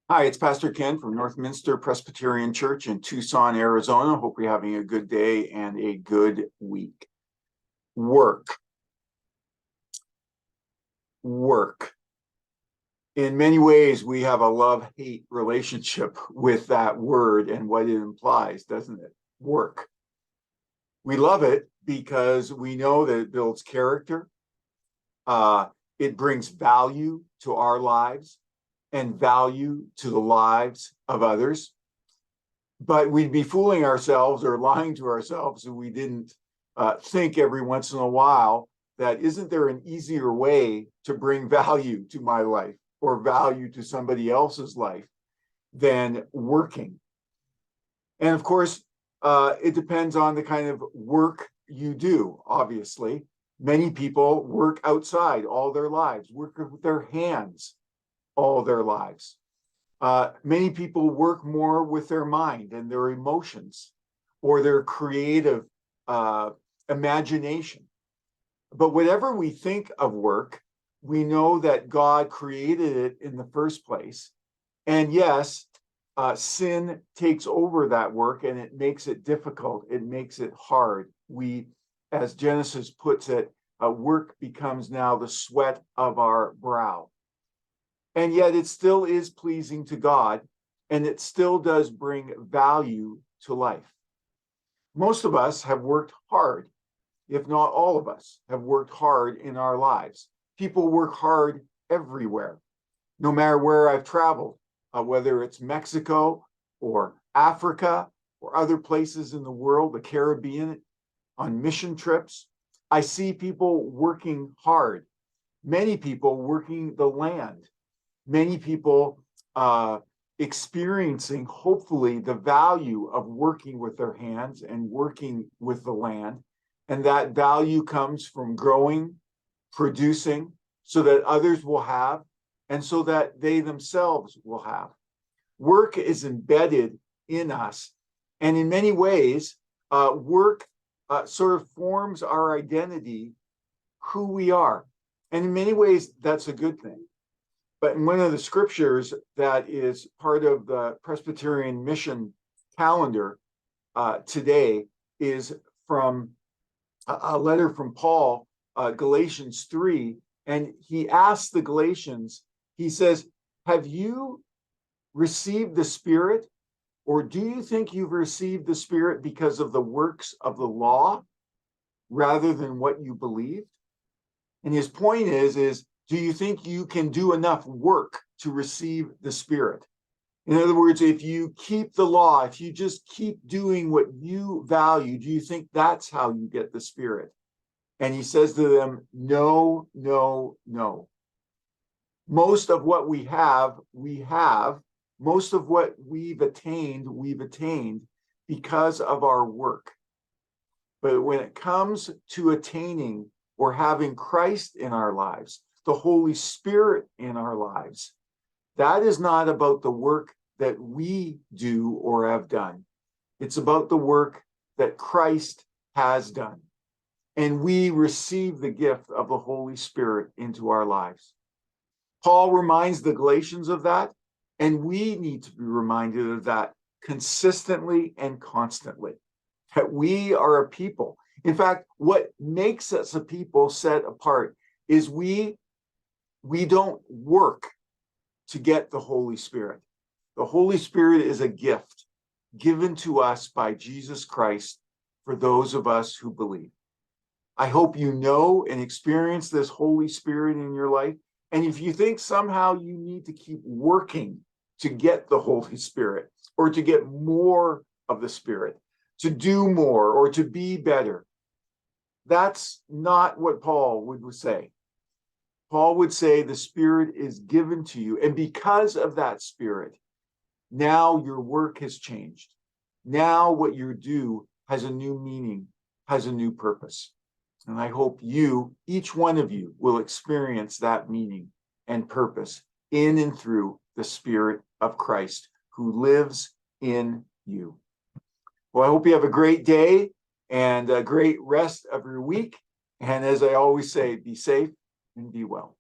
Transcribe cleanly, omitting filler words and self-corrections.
Hi, it's Pastor Ken from Northminster Presbyterian Church in Tucson, Arizona. Hope you're having a good day and a good week. Work. In many ways, we have a love-hate relationship with that word and what it implies, doesn't it? Work. We love it because we know that it builds character. It brings value to our lives and value to the lives of others. But we'd be fooling ourselves or lying to ourselves if we didn't think every once in a while that isn't there an easier way to bring value to my life or value to somebody else's life than working? And of course, it depends on the kind of work you do, obviously. Many people work outside all their lives, work with their hands all their lives. Many people work more with their mind and their emotions or their creative imagination. But whatever we think of work, we know that God created it in the first place. And yes, sin takes over that work and it makes it difficult. It makes it hard. As Genesis puts it, work becomes now the sweat of our brow. And yet it still is pleasing to God, and it still does bring value to life. Most of us have worked hard, if not all of us have worked hard in our lives. People work hard everywhere, no matter where I've traveled, whether it's Mexico or Africa or other places in the world, the Caribbean, on mission trips. I see people working hard, many people working the land. Many people experiencing, hopefully, the value of working with their hands and working with the land. And that value comes from growing, producing, so that others will have, and so that they themselves will have. Work is embedded in us. And in many ways, work sort of forms our identity, who we are. And in many ways, that's a good thing. But in one of the scriptures that is part of the Presbyterian mission calendar today is from a letter from Paul, Galatians 3. And he asks the Galatians, he says, have you received the Spirit? Or do you think you've received the Spirit because of the works of the law rather than what you believed? And his point is, do you think you can do enough work to receive the Spirit? In other words, if you keep the law, if you just keep doing what you value, do you think that's how you get the Spirit? And he says to them, no, no, no. Most of what we have, we have. Most of what we've attained because of our work. But when it comes to attaining or having Christ in our lives, the Holy Spirit in our lives, that is not about the work that we do or have done. It's about the work that Christ has done. And we receive the gift of the Holy Spirit into our lives. Paul reminds the Galatians of that, and we need to be reminded of that consistently and constantly, that we are a people. In fact, what makes us a people set apart is we don't work to get the Holy Spirit. The Holy Spirit is a gift given to us by Jesus Christ for those of us who believe. I hope you know and experience this Holy Spirit in your life. And if you think somehow you need to keep working to get the Holy Spirit or to get more of the Spirit, to do more or to be better, that's not what Paul would say. Paul would say the Spirit is given to you. And because of that Spirit, now your work has changed. Now what you do has a new meaning, has a new purpose. And I hope you, each one of you, will experience that meaning and purpose in and through the Spirit of Christ who lives in you. Well, I hope you have a great day and a great rest of your week. And as I always say, be safe and be well.